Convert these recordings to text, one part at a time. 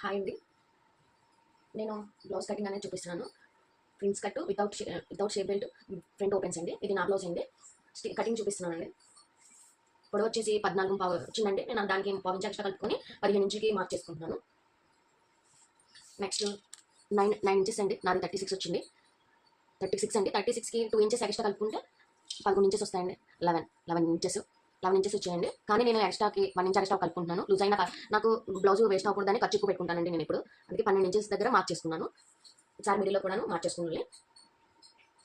Hi అండి. నేను blouse cutting అనేది చూపిస్తున్నాను. Prince cut without shape belt front opens అండి. ఇది నా బ్లౌజ్ అండి. కటింగ్ చూపిస్తున్నానండి. పొడవు వచ్చేసి 14 వచ్చిందండి. నేను దానికి 1/4 ఎక్స్ట్రా కలుపుకొని 15 ఇంచుకి మార్క్ చేసుకుంటున్నాను. నెక్స్ట్ 9 ఇంచెస్ అండి. నాది 36 వచ్చింది. 36 అండి. 36కి 2 ఇంచెస్ ఎక్స్ట్రా కలుపుకుంటే 11 ఇంచెస్ వస్తాయండి. 11 ఇంచెస్ 11 ఇంచెస్ వచ్చాయండి. కానీ నేను ఎక్స్ట్రాకి 1 ఇంచ్ ఎక్స్ట్రా కలుపుకుంటున్నాను. లూజ్ అయినా నాకు బ్లౌజ్ వేస్ట్ అవ్వకూడదని ఖర్చు ఎక్కువ పెట్టుకుంటానండి నేను ఇప్పుడు. అందుకే 12 ఇంచెస్ దగ్గర మార్క్ చేసుకున్నాను. ఒకసారి మిడిల్లో కూడా మార్క్ చేసుకున్నాను.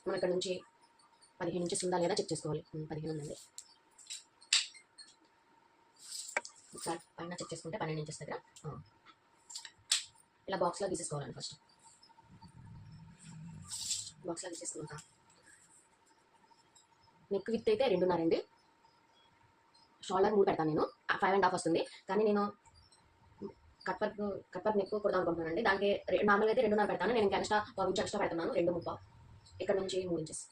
మనం ఇక్కడ నుంచి 15 ఇంచెస్ ఉందా లేదా చెక్ చేసుకోవాలి. 15 ఉందండి. ఒకసారి పైన చెక్ చేసుకుంటే 12 ఇంచెస్ దగ్గర ఇలా బాక్స్లో తీసేసుకోవాలండి. ఫస్ట్ బాక్స్లో తీసేసుకుంటా. నెక్ విత్ అయితే 2.5 అండి. షోల్డర్ 3 పెడతాను నేను. 5.5 వస్తుంది. కానీ నేను కట్ వర్క్ నెక్ కుడదాం అనుకుంటున్నానండి. దానికి నార్మల్గా అయితే 2.5 పెడతాను. నేను ఇంకా ఎక్స్ట్రా 1 ఇంచ్ ఎక్స్ట్రా పెడుతున్నాను. 2.5. ఇక్కడ నుంచి 3 ఇంచెస్.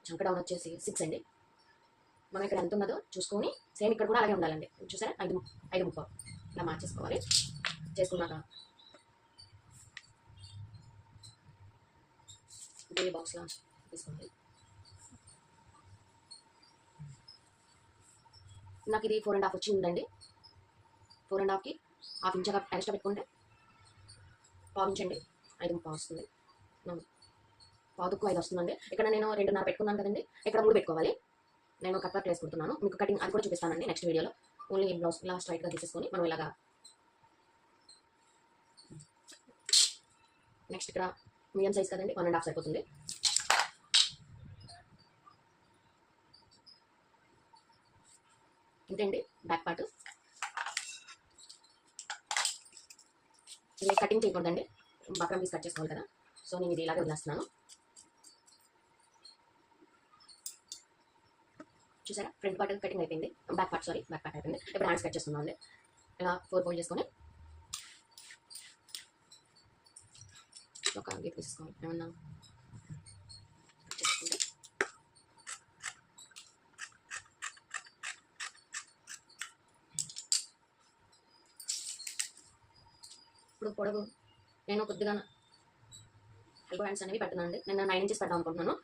చంక డౌన్ వచ్చేసి 6 అండి. మనం ఇక్కడ ఎంత ఉన్నదో చూసుకొని సేమ్ ఇక్కడ కూడా అలాగే ఉండాలండి. చూసారా 5.5 ఇలా మార్చేసుకోవాలి. చేసుకున్నాక ఇదే బాక్స్లో తీసుకోవాలి. నాకు ఇది 4.5 వచ్చిందండి. 4.5కి 1/2 ఇంచ్ ఎక్స్ట్రా పెట్టుకుంటే 1/4 ఇంచ్ అండి. 5.5 వస్తుంది. 5 వస్తుందండి. ఇక్కడ నేను 2.5 పెట్టుకున్నాను కదండి. ఇక్కడ 3 పెట్టుకోవాలి. నేను కట్ వర్క్ వేసుకుంటున్నాను. మీకు కటింగ్ అది కూడా చూపిస్తానండి నెక్స్ట్ వీడియోలో. ఓన్లీ బ్లౌజ్ ఇలా స్ట్రైట్గా తీసేసుకొని మనం ఇలాగా నెక్స్ట్ ఇక్కడ మీడియం సైజ్ కదండి. 1.5 సరిపోతుంది. ఇంతేండి బ్యాక్ పార్ట్. ఇలా కటింగ్ చేయకూడదండి. బక్రం పీస్ కట్ చేసుకోవాలి కదా. సో నేను ఇది ఇలాగే వదిలేస్తున్నాను. చూసారా ఫ్రంట్ పార్ట్ కటింగ్ అయిపోయింది. బ్యాక్ పార్ట్ అయిపోయింది. ఇప్పుడు హ్యాండ్స్ కట్ చేస్తున్నాం అండి. ఇలా 4 ఫోల్డ్ చేసుకొని ఒక గీత తీసుకోవాలి. ఏమన్నా చేసుకుంటే ఇప్పుడు పొడవు నేను కొద్దిగా ఎల్బో హ్యాండ్స్ అనేవి పెడుతున్నాను అండి. నేను 9 ఇంచెస్ పెడదాం అనుకుంటున్నాను.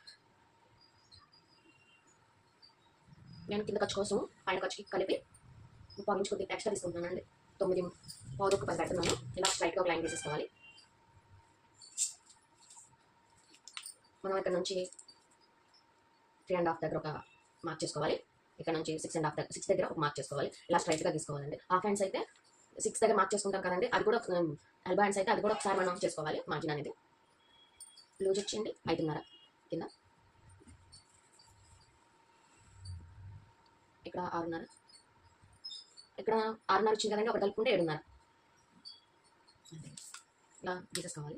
నేను కింద ఖర్చు కోసం పైన ఖర్చుకి కలిపి 1/4 ఇంచ్ కొద్దిగా ఎక్స్ట్రా తీసుకుంటున్నానండి. 9 పావుకు 10 పెడుతున్నాను. ఇలా స్ట్రైట్గా ఒక లైన్ తీసేసుకోవాలి. మనం ఇక్కడ నుంచి 3.5 దగ్గర ఒక మార్క్ చేసుకోవాలి. ఇక్కడ నుంచి 6 దగ్గర ఒక మార్క్ చేసుకోవాలి. ఇలా స్ట్రైట్గా తీసుకోవాలండి. హాఫ్ హ్యాండ్స్ అయితే 6 దగ్గర మార్క్ చేసుకుంటాం కదండి. అది కూడా ఎల్బో హ్యాండ్స్ అయితే అది కూడా ఒకసారి మనం చేసుకోవాలి. మార్జిన్ అనేది లూజ్ వచ్చింది 5.5 కింద. ఇక్కడ 6.5. ఇక్కడ 6.5 వచ్చింది కదండి. ఒకటి కలుపుకుంటే 7.5. ఇలా తీసేసుకోవాలి.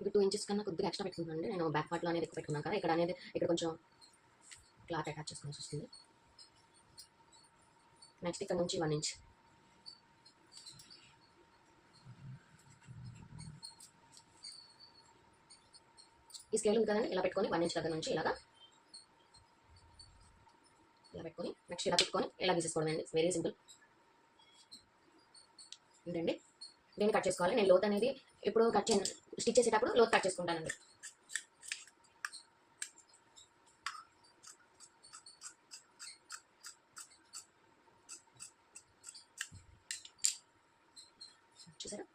ఇది 2 ఇంచెస్ కన్నా కొద్దిగా ఎక్స్ట్రా పెట్టుకుంటానండి. నేను బ్యాక్ పార్ట్లో అనేది ఎక్కువ పెట్టుకున్నాను కదా. ఇక్కడ కొంచెం క్లాత్ అటాచ్ చేసుకోవాల్సి వస్తుంది. నెక్స్ట్ ఇక్కడ నుంచి 1 ఇంచ్. ఈ స్కేల్ ఉంది కదండి. ఇలా పెట్టుకొని 1 ఇంచ్ దగ్గర నుంచి ఇలా పెట్టుకొని నెక్స్ట్ ఇలా పెట్టుకొని ఇలా తీసేసుకోవడం అండి. Very simple. ఏంటండి దీన్ని కట్ చేసుకోవాలి. నేను లోత్ అనేది ఇప్పుడు స్టిచ్ చేసేటప్పుడు లోత్ కట్ చేసుకుంటానండి. చూసారా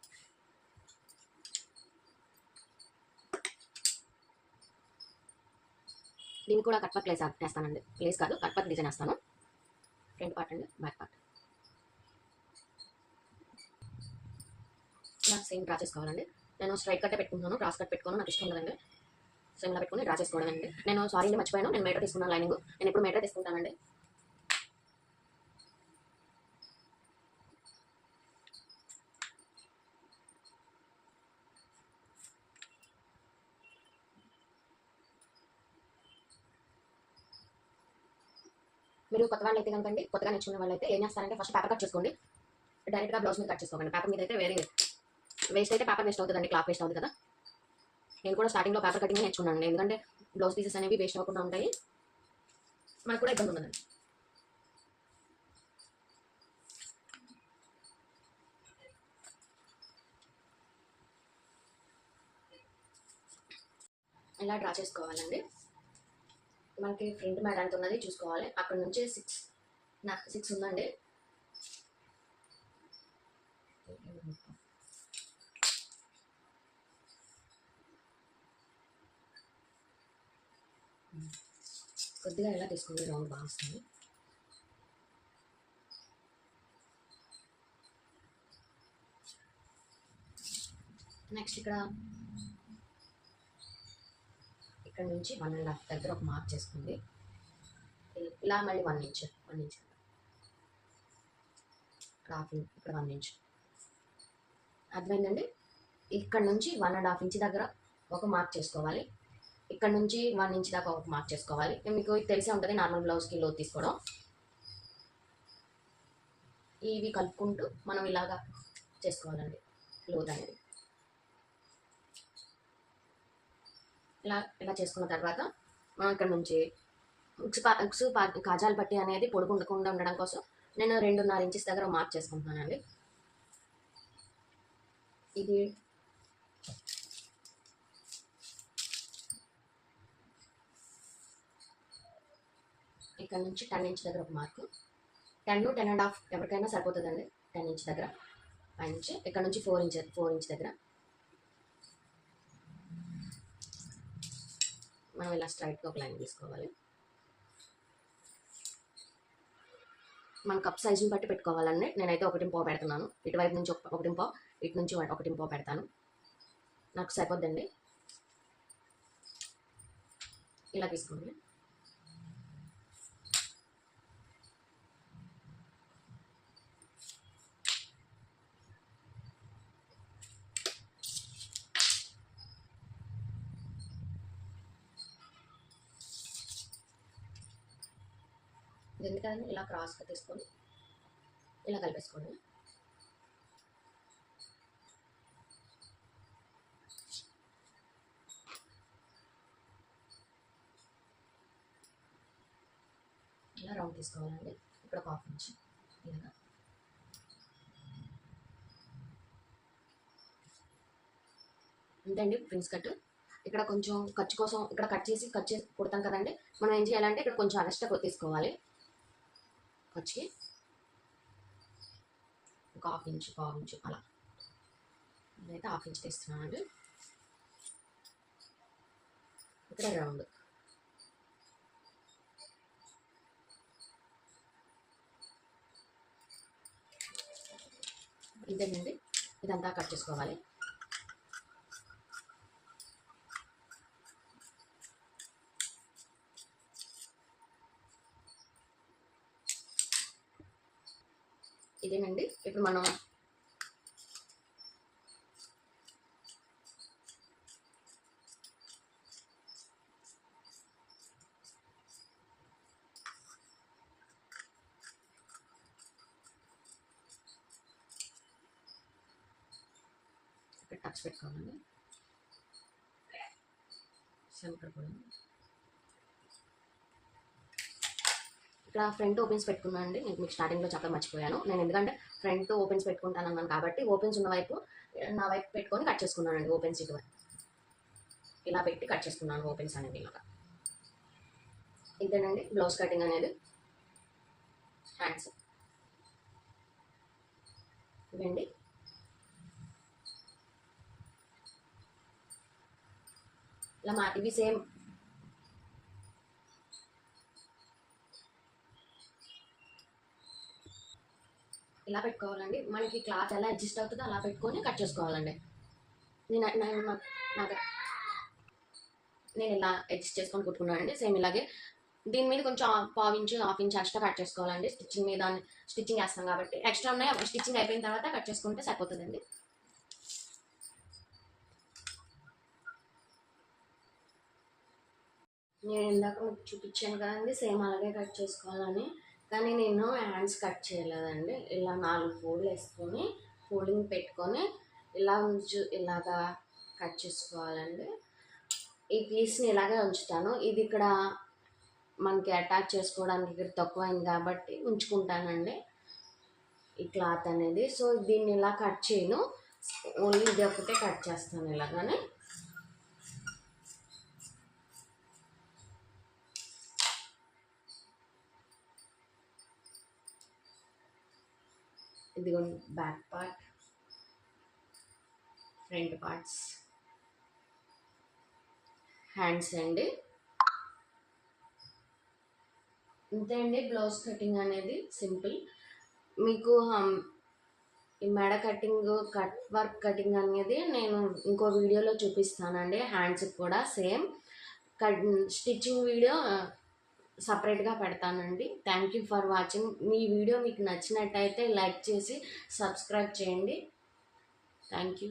దీన్ని కూడా కట్ వర్క్ వేస్తానండి. ప్లేస్ కాదు, కట్ వర్క్ డిజైన్ వేస్తాను. ఫ్రంట్ పార్ట్ అండి, బ్యాక్ పార్ట్ ఇలా సేమ్ డ్రా చేసుకోవాలండి. నేను స్ట్రైట్ కట్టే పెట్టుకుంటున్నాను. క్రాస్ కట్ పెట్టుకోవడం నాకు ఇష్టం కదండి. సేమ్ ఇలా పెట్టుకుని డ్రా చేసుకోవడం అండి. నేను సారీ అండి మర్చిపోయాను. నేను మీటర్ తీసుకున్నాను లైనింగ్. నేను ఎప్పుడు మీటర్ తీసుకుంటానండి. మీరు కొత్త వాళ్ళు అయితే కనుకండి, కొత్తగా నేర్చుకునే వాళ్ళు అయితే ఏం చేస్తారంటే ఫస్ట్ పేపర్ కట్ చేసుకోండి. డైరెక్ట్గా బ్లౌజ్ మీద కట్ చేసుకోకండి. పేపర్ మీద అయితే వేరే వేస్ట్ అయితే పేపర్ వేస్ట్ అవుతుందండి. క్లాత్ వేస్ట్ అవుతుంది కదా. నేను కూడా స్టార్టింగ్లో పేపర్ కటింగ్ నేర్చుకున్నాను. ఎందుకంటే బ్లౌజ్ పీసెస్ అనేవి వేస్ట్ అవ్వకుండా ఉంటాయి. మనకు కూడా ఇబ్బంది ఉండదండి. ఇలా డ్రా చేసుకోవాలండి. మనకి ఫ్రంట్ మ్యాట్ ఎంత ఉన్నది చూసుకోవాలి. అక్కడ నుంచి 6 ఉందండి. కొద్దిగా ఇలా తీసుకోండి, రౌండ్ బాగా వస్తుంది. నెక్స్ట్ ఇక్కడ నుంచి 1.5 దగ్గర ఒక మార్క్ చేసుకోండి. ఇలా మళ్ళీ 1 ఇంచ్ ఇక్కడ 1 ఇంచ్ అర్థమైందండి. ఇక్కడ నుంచి 1.5 ఇంచ్ దగ్గర ఒక మార్క్ చేసుకోవాలి. ఇక్కడ నుంచి 1 ఇంచ్ దాకా ఒక మార్క్ చేసుకోవాలి. మీకు తెలిసే ఉంటుంది నార్మల్ బ్లౌజ్కి లోతు తీసుకోవడం. ఇవి కలుపుకుంటూ మనం ఇలాగా చేసుకోవాలండి లోతు అనేది. ఇలా చేసుకున్న తర్వాత మనం ఇక్కడ నుంచి ఉక్సు కాజాలు పట్టి అనేది పొడుగుండకుండా ఉండడం కోసం నేను 2.5 ఇంచెస్ దగ్గర మార్క్ చేసుకుంటున్నానండి. ఇది ఇక్కడ నుంచి 10 ఇంచ్ దగ్గర ఒక మార్కు, 10.5 ఎవరికైనా సరిపోతుందండి. 10 ఇంచ్ దగ్గర పైనుంచి ఇక్కడ నుంచి 4 ఇంచ్ దగ్గర మనం ఇలా స్ట్రైట్గా ఒక లైన్ తీసుకోవాలి. మన కప్ సైజుని బట్టి పెట్టుకోవాలండి. నేనైతే 1.5 పెడుతున్నాను. ఇటువైపు నుంచి 1.5, ఇటు నుంచి 1.5 పెడతాను. నాకు సరిపోద్దండి. ఇలా తీసుకోండి. ఎందుకంటే ఇలా క్రాస్గా తీసుకొని ఇలా కలిపేసుకోండి. ఇలా రౌండ్ తీసుకోవాలండి. ఇక్కడ 1/2 ఇంచ్ ఇలాగా అంతేండి ప్రిన్స్ కట్. ఇక్కడ కొంచెం ఖర్చు కోసం ఇక్కడ కట్ చేసి కుడతాం కదండి. మనం ఏం చేయాలంటే ఇక్కడ కొంచెం ఎక్స్ట్రా తీసుకోవాలి. ఖర్చుకి ఒక 1/2 ఇంచ్ అలా. నేనైతే 1/2 ఇంచ్ తీస్తున్నానండి. ఇక్కడ రౌండ్ ఇదేనండి. ఇదంతా కట్ చేసుకోవాలి. ఇదేనండి. ఇప్పుడు మనం ఇక్కడ టక్స్ పెట్టుకోవాలండి. సెంటర్ కూడా ఇక్కడ ఫ్రంట్ ఓపెన్స్ పెట్టుకున్నాను అండి. నేను మీకు స్టార్టింగ్లో చెప్పడం మర్చిపోయాను. నేను ఎందుకంటే ఫ్రంట్ ఓపెన్స్ పెట్టుకుంటాను అన్నాను కాబట్టి ఓపెన్స్ ఉన్న వైపు నా వైపు పెట్టుకొని కట్ చేసుకున్నానండి. ఓపెన్స్ ఇటువైపు ఇలా పెట్టి కట్ చేసుకున్నాను ఓపెన్స్ అనేది. ఇలాగా ఇంతేనండి బ్లౌజ్ కటింగ్ అనేది. హ్యాండ్స్ ఇవండి. ఇలా ఇవి సేమ్ ఇలా పెట్టుకోవాలండి. మనకి క్లాత్ ఎలా అడ్జస్ట్ అవుతుందో అలా పెట్టుకొని కట్ చేసుకోవాలండి. నేను ఇలా అడ్జస్ట్ చేసుకొని కుట్టుకున్నానండి. సేమ్ ఇలాగే దీని మీద కొంచెం 1/2 ఇంచ్ 1/2 ఇంచ్ ఎక్స్ట్రా కట్ చేసుకోవాలండి. స్టిచ్చింగ్ మీద స్టిచ్చింగ్ వేస్తాం కాబట్టి ఎక్స్ట్రా ఉన్నాయి. స్టిచ్చింగ్ అయిపోయిన తర్వాత కట్ చేసుకుంటే సరిపోతుందండి. నేను ఇందాక చూపించాను కదండి సేమ్ అలాగే కట్ చేసుకోవాలని. కానీ నేను హ్యాండ్స్ కట్ చేయలేదండి. ఇలా 4 ఫోల్డ్లు వేసుకొని ఫోల్డింగ్ పెట్టుకొని ఇలాగా కట్ చేసుకోవాలండి. ఈ పీస్ని ఇలాగే ఉంచుతాను. ఇది ఇక్కడ మనకి అటాచ్ చేసుకోవడానికి ఇక్కడ తక్కువైంది కాబట్టి ఉంచుకుంటానండి ఈ క్లాత్ అనేది. సో దీన్ని ఇలా కట్ చేయను, ఓన్లీ ఇది ఒకటే కట్ చేస్తాను ఇలాగనే. ఇదిగోండి back part, front parts, hands అండి. ఇంతే అండి బ్లౌజ్ కటింగ్ అనేది సింపుల్. మీకు ఈ మెడ కటింగ్, కట్ వర్క్ కటింగ్ అనేది నేను ఇంకో వీడియోలో చూపిస్తానండి. హ్యాండ్స్కి కూడా సేమ్ కట్ స్టిచ్చింగ్ వీడియో సపరేట్గా పెడతానండి. Thank you for watching. Me video మీకు నచ్చినట్టయితే లైక్ చేసి సబ్స్క్రైబ్ చేయండి. Thank you.